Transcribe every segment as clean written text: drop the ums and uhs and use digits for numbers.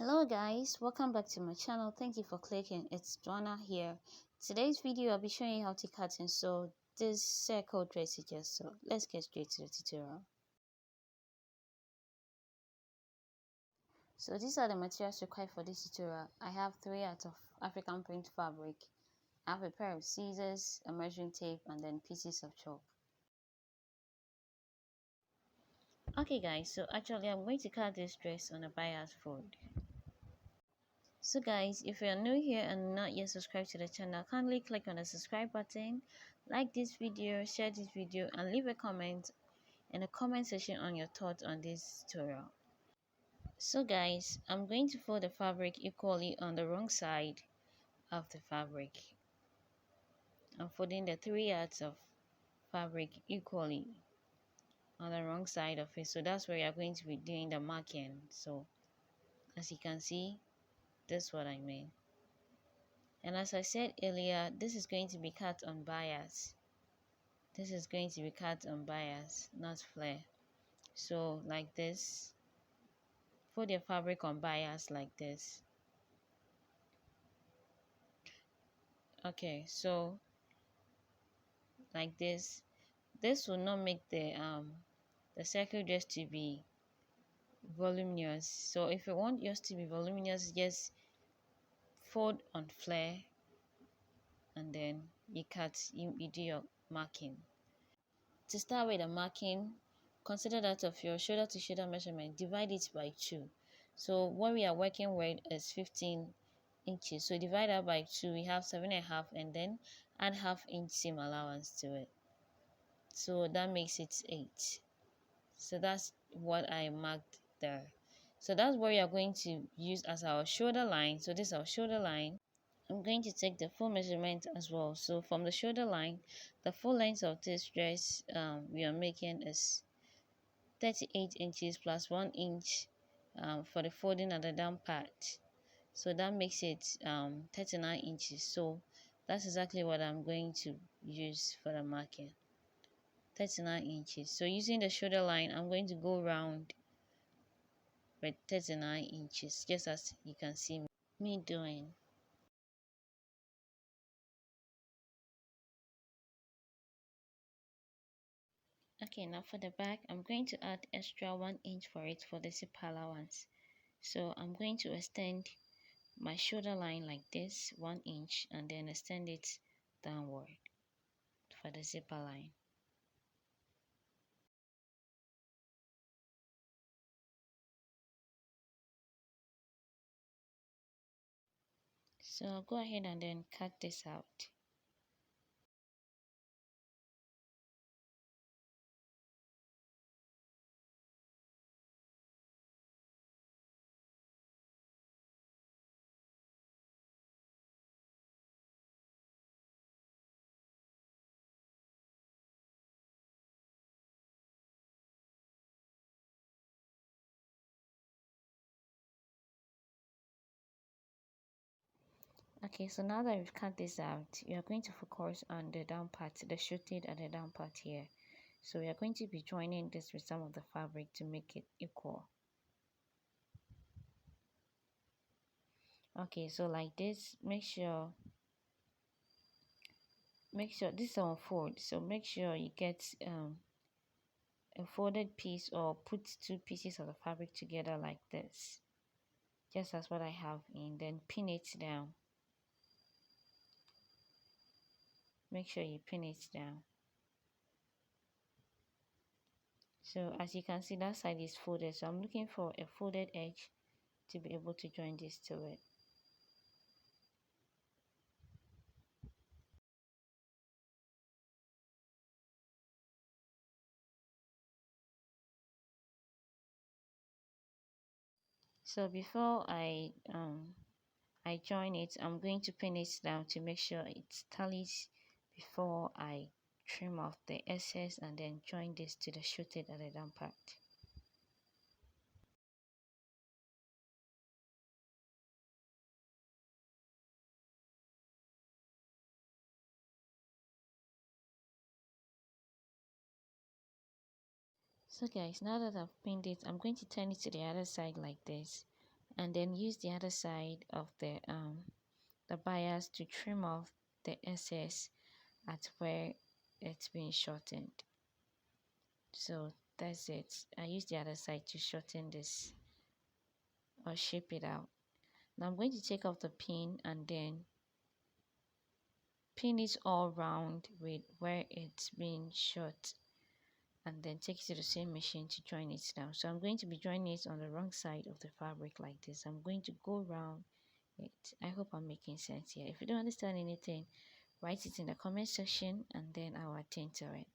Hello guys, welcome back to my channel. Thank you for clicking. It's Joanna here. Today's video I'll be showing you how to cut and sew this circle dress you just saw. Let's get straight to the tutorial. So these are the materials required for this tutorial. I have 3 yards of African print fabric. I have a pair of scissors, a measuring tape, and then pieces of chalk. Okay guys, so actually I'm going to cut this dress on a bias fold. So guys, if you're new here and not yet subscribed to the channel, kindly click on the subscribe button, like this video, share this video, and leave a comment in the comment section on your thoughts on this tutorial. So guys, I'm going to fold the fabric equally on the wrong side of the fabric. I'm folding the 3 yards of fabric equally on the wrong side of it. So that's where you're going to be doing the marking. So as you can see, that's what I mean. And as I said earlier, this is going to be cut on bias. This is going to be cut on bias, not flare. So like this, fold your fabric on bias like this. Okay, so like this. This will not make the circle dress to be voluminous. So if you want yours to be voluminous, just fold on flare and then you do your marking. To start with the marking, consider that of your shoulder to shoulder measurement, divide it by 2. So what we are working with is 15 inches. So divide that by 2, we have 7.5, and then add ½ inch seam allowance to it. So that makes it 8. So that's what I marked there. So that's what we are going to use as our shoulder line. So this is our shoulder line. I'm going to take the full measurement as well. So from the shoulder line, the full length of this dress we are making is 38 inches plus 1 inch for the folding at the down part. So that makes it 39 inches. So that's exactly what I'm going to use for the marking. 39 inches. So using the shoulder line, I'm going to go round with 39 inches, just as you can see me doing. Okay, now for the back, I'm going to add extra 1 inch for it for the zip allowance. So I'm going to extend my shoulder line like this, 1 inch, and then extend it downward for the zipper line. So I'll go ahead and then cut this out. Okay, so now that we've cut this out, we are going to focus on the down part, the shooting at the down part here. So we are going to be joining this with some of the fabric to make it equal. Okay, so like this, make sure this is on fold, so make sure you get a folded piece or put 2 pieces of the fabric together like this, just as what I have in, then pin it down. Make sure you pin it down. So as you can see, that side is folded, so I'm looking for a folded edge to be able to join this to it. So before I join it, I'm going to pin it down to make sure it tallies before I trim off the excess and then join this to the shooted at the down part. So guys, now that I've pinned it, I'm going to turn it to the other side like this, and then use the other side of the bias to trim off the excess at where it's been shortened. So that's it. I use the other side to shorten this or shape it out. Now I'm going to take off the pin and then pin it all round with where it's been short, and then take it to the same machine to join it down. So I'm going to be joining it on the wrong side of the fabric like this. I'm going to go around it. I hope I'm making sense here. If you don't understand anything, write it in the comment section and then I'll attend to it.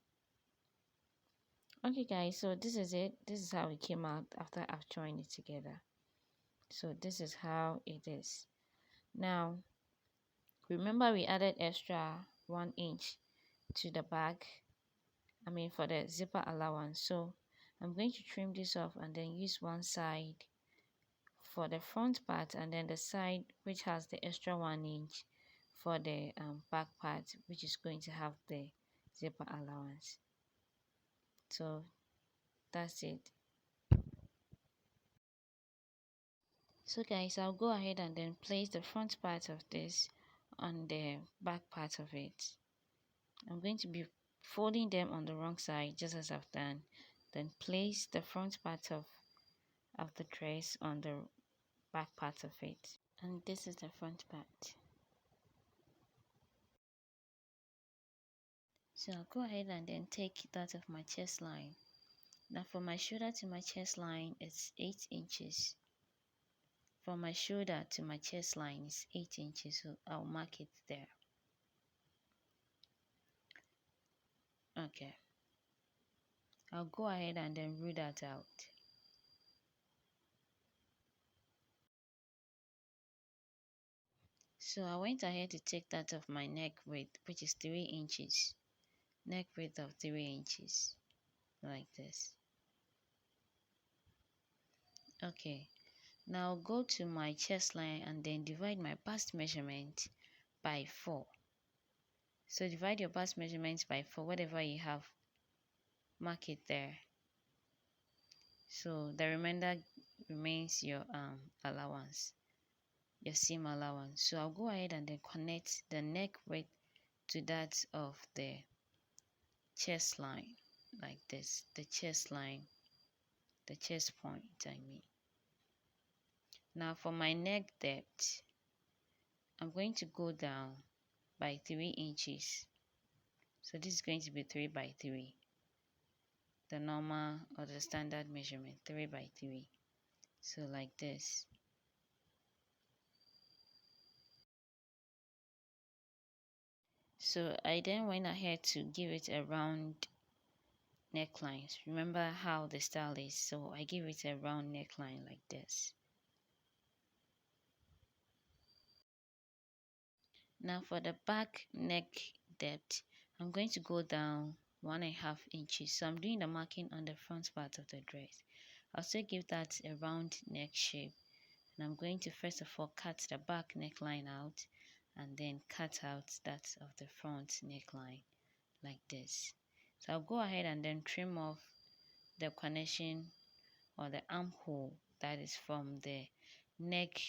Okay guys, so this is it. This is how it came out after I've joined it together. So this is how it is. Now remember we added extra 1 inch to the back, for the zipper allowance. So I'm going to trim this off and then use one side for the front part and then the side which has the extra 1 inch for the back part, which is going to have the zipper allowance. So that's it. So guys, I'll go ahead and then place the front part of this on the back part of it. I'm going to be folding them on the wrong side just as I've done. Then place the front part of the dress on the back part of it. And this is the front part. So I'll go ahead and then take that of my chest line. Now from my shoulder to my chest line, it's 8 inches. From my shoulder to my chest line is 8 inches, so I'll mark it there. Okay. I'll go ahead and then rule that out. So I went ahead to take that of my neck width, which is 3 inches. Neck width of 3 inches, like this. Okay. Now go to my chest line and then divide my bust measurement by 4. So divide your bust measurements by 4, whatever you have, mark it there. So the remainder remains your allowance, your seam allowance. So I'll go ahead and then connect the neck width to that of the chest line, like this. The chest line, the chest point, I mean. Now for my neck depth, I'm going to go down by 3 inches. So this is going to be 3 by 3. The normal or the standard measurement, 3 by 3. So like this. So I then went ahead to give it a round neckline. Remember how the style is, so I give it a round neckline like this. Now for the back neck depth, I'm going to go down 1.5 inches. So I'm doing the marking on the front part of the dress. I'll still give that a round neck shape. And I'm going to first of all cut the back neckline out and then cut out that of the front neckline like this. So I'll go ahead and then trim off the connection or the armhole that is from the neck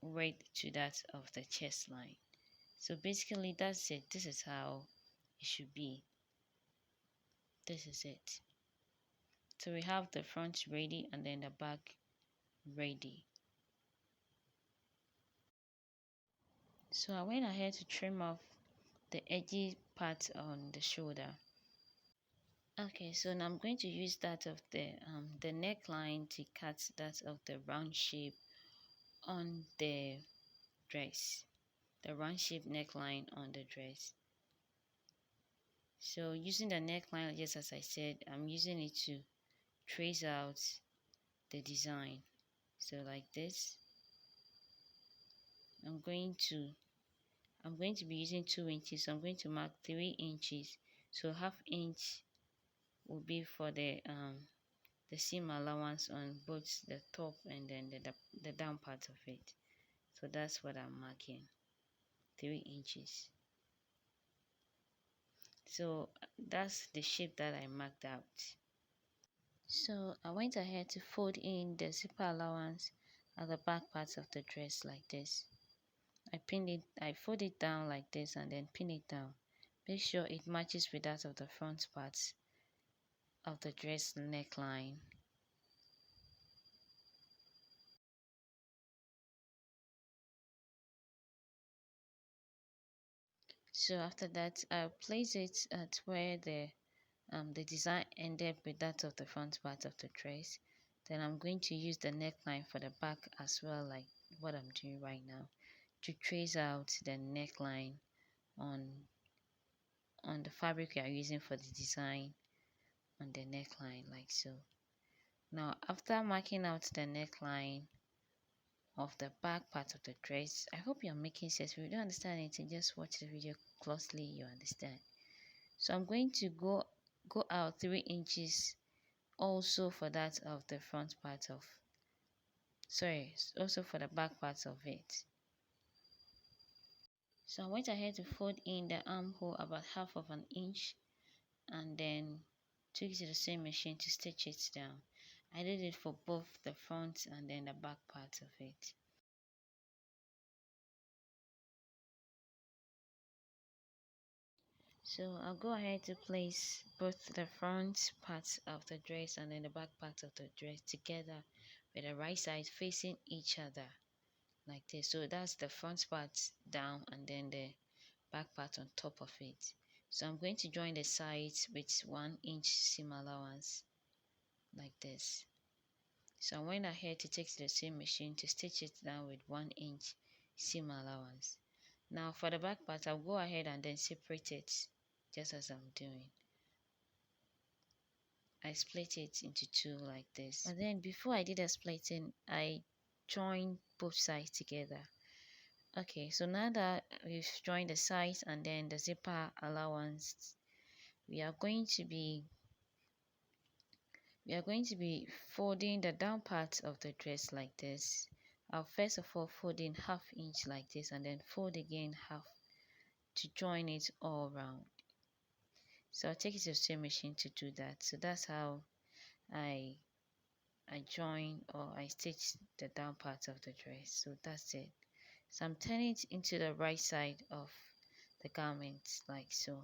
right to that of the chest line. So basically that's it. This is how it should be. This is it. So we have the front ready and then the back ready. So I went ahead to trim off the edgy part on the shoulder. Okay, so now I'm going to use that of the neckline to cut that of the round shape on the dress, the round shape neckline on the dress. So using the neckline, just as I said, I'm using it to trace out the design. So like this. I'm going to be using 2 inches, so I'm going to mark 3 inches. So half inch will be for the seam allowance on both the top and then the down part of it. So that's what I'm marking, 3 inches. So that's the shape that I marked out. So I went ahead to fold in the zipper allowance at the back part of the dress like this. I fold it down like this and then pin it down. Make sure it matches with that of the front part of the dress neckline. So after that, I'll place it at where the design ended with that of the front part of the dress. Then I'm going to use the neckline for the back as well, like what I'm doing right now, to trace out the neckline on the fabric we are using for the design on the neckline, like so. Now after marking out the neckline of the back part of the dress, I hope you're making sense. If you don't understand anything, just watch the video closely, you understand. So I'm going to go out 3 inches also for that of the front part of, sorry, also for the back part of it. So I went ahead to fold in the armhole about half of an inch and then took it to the same machine to stitch it down. I did it for both the front and then the back part of it. So I'll go ahead to place both the front parts of the dress and then the back part of the dress together with the right side facing each other like this. So that's the front part down and then the back part on top of it. So I'm going to join the sides with 1 inch seam allowance like this. So I went ahead to take to the same machine to stitch it down with 1 inch seam allowance. Now for the back part, I'll go ahead and then separate it just as I'm doing. I split it into 2 like this. And then before I did the splitting, I joined both sides together. Okay, so now that we've joined the sides and then the zipper allowance, we are going to be folding the down part of the dress like this. I'll first of all fold in ½ inch like this and then fold again half to join it all around. So I'll take it to the same machine to do that. So that's how I join or I stitch the down part of the dress. So that's it. So I'm turning it into the right side of the garment like so.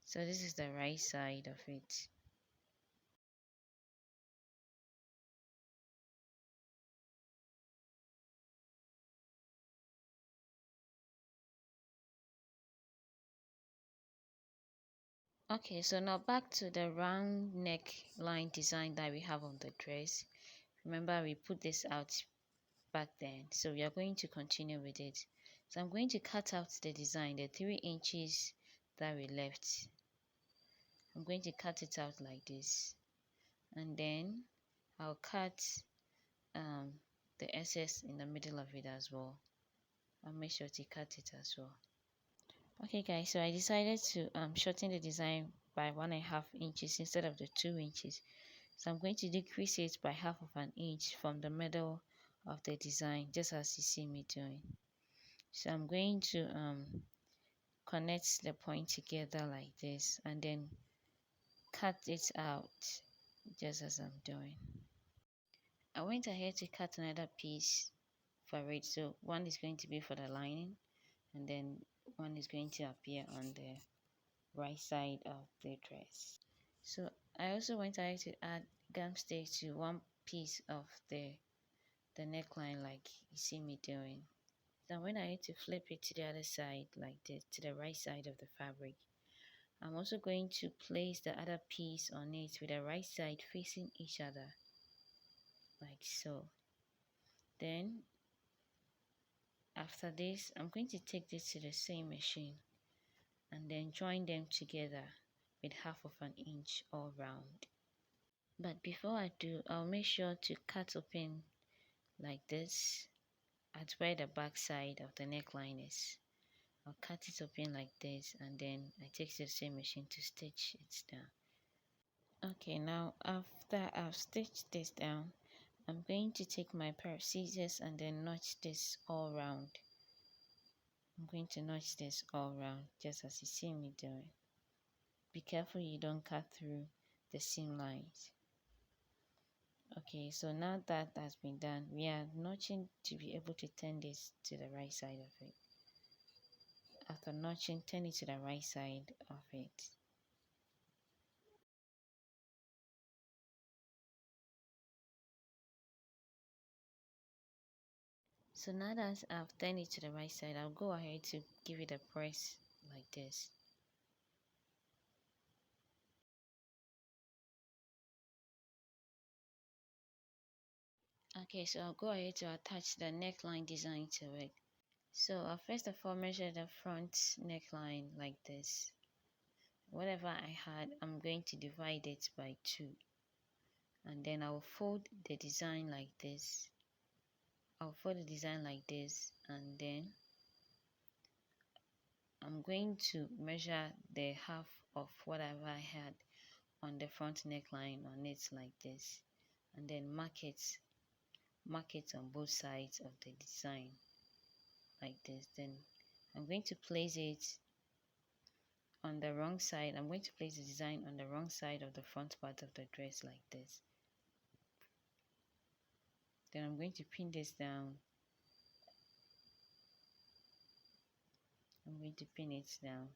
So this is the right side of it. Okay, so now back to the round neckline design that we have on the dress. Remember we put this out back then, so we are going to continue with it. So I'm going to cut out the design, the 3 inches that we left. I'm going to cut it out like this, and then I'll cut um, the excess in the middle of it as well. I'll make sure to cut it as well. Okay guys, so I decided to shorten the design by 1.5 inches instead of the 2 inches. So I'm going to decrease it by ½ of an inch from the middle of the design, just as you see me doing. So I'm going to connect the point together like this and then cut it out just as I'm doing. I went ahead to cut another piece for it. So one is going to be for the lining and then one is going to appear on the right side of the dress. So I also went ahead to add gum stitch to one piece of the neckline like you see me doing. Then when I need to flip it to the other side like this, to the right side of the fabric, I'm also going to place the other piece on it with the right side facing each other like so. Then after this, I'm going to take this to the same machine and then join them together with ½ of an inch all round. But before I do, I'll make sure to cut open like this at where the back side of the neckline is. I'll cut it open like this and then I take the same machine to stitch it down. Okay, now after I've stitched this down, I'm going to take my pair of scissors and then notch this all round. I'm going to notch this all round just as you see me doing. Be careful you don't cut through the seam lines. Okay, so now that has been done, we are notching to be able to turn this to the right side of it. After notching, turn it to the right side of it. So now that I've turned it to the right side, I'll go ahead to give it a press like this. Okay, so I'll go ahead to attach the neckline design to it. So I'll first of all measure the front neckline like this. Whatever I had, I'm going to divide it by 2. And then I'll fold the design like this. I'll fold the design like this, and then I'm going to measure the half of whatever I had on the front neckline on it like this, and then mark it on both sides of the design like this. Then I'm going to place it on the wrong side. I'm going to place the design on the wrong side of the front part of the dress like this. Then I'm going to pin this down. I'm going to pin it down.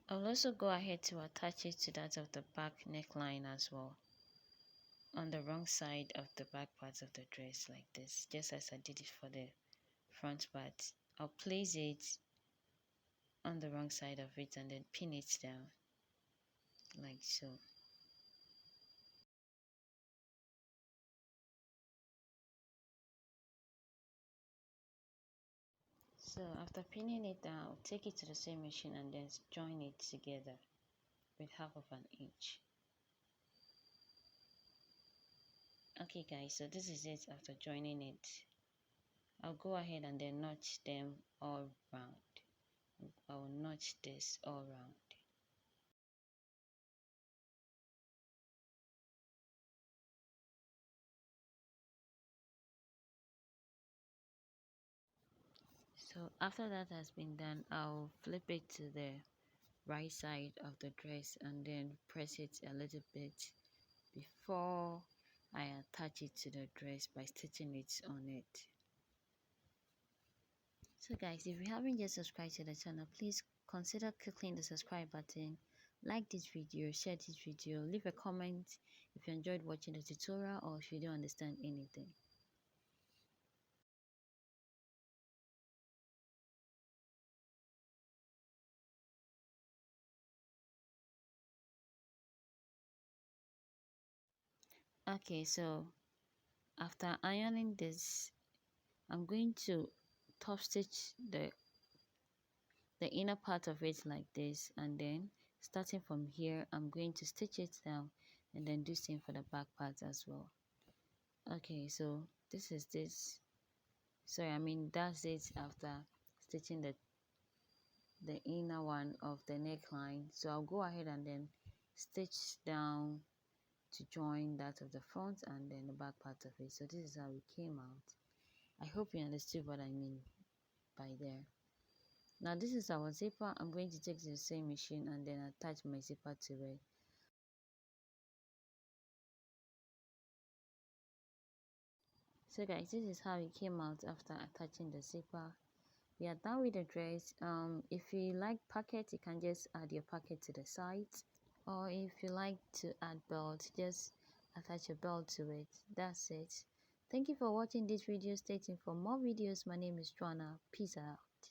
I'll also go ahead to attach it to that of the back neckline as well, on the wrong side of the back part of the dress like this, just as I did it for the front part. I'll place it on the wrong side of it and then pin it down like so. So after pinning it down, I'll take it to the same machine and then join it together with half of an inch. Okay guys, so this is it after joining it. I'll go ahead and then notch them all round. I'll notch this all round. So after that has been done, I'll flip it to the right side of the dress and then press it a little bit before I attach it to the dress by stitching it on it. So guys, if you haven't yet subscribed to the channel, please consider clicking the subscribe button, like this video, share this video, leave a comment if you enjoyed watching the tutorial or if you don't understand anything. Okay, so after ironing this, I'm going to top stitch the inner part of it like this, and then starting from here I'm going to stitch it down and then do same for the back part as well. Okay, so this is this sorry I mean that's it after stitching the inner one of the neckline. So I'll go ahead and then stitch down to join that of the front and then the back part of it. So this is how it came out. I hope you understood what I mean by there. Now this is our zipper. I'm going to take the same machine and then attach my zipper to it. So guys, this is how it came out after attaching the zipper. We are done with the dress. If you like pocket, you can just add your pocket to the side, or if you like to add belt, just attach a belt to it. That's it. Thank you for watching this video. Stay tuned for more videos. My name is Joanna. Peace out.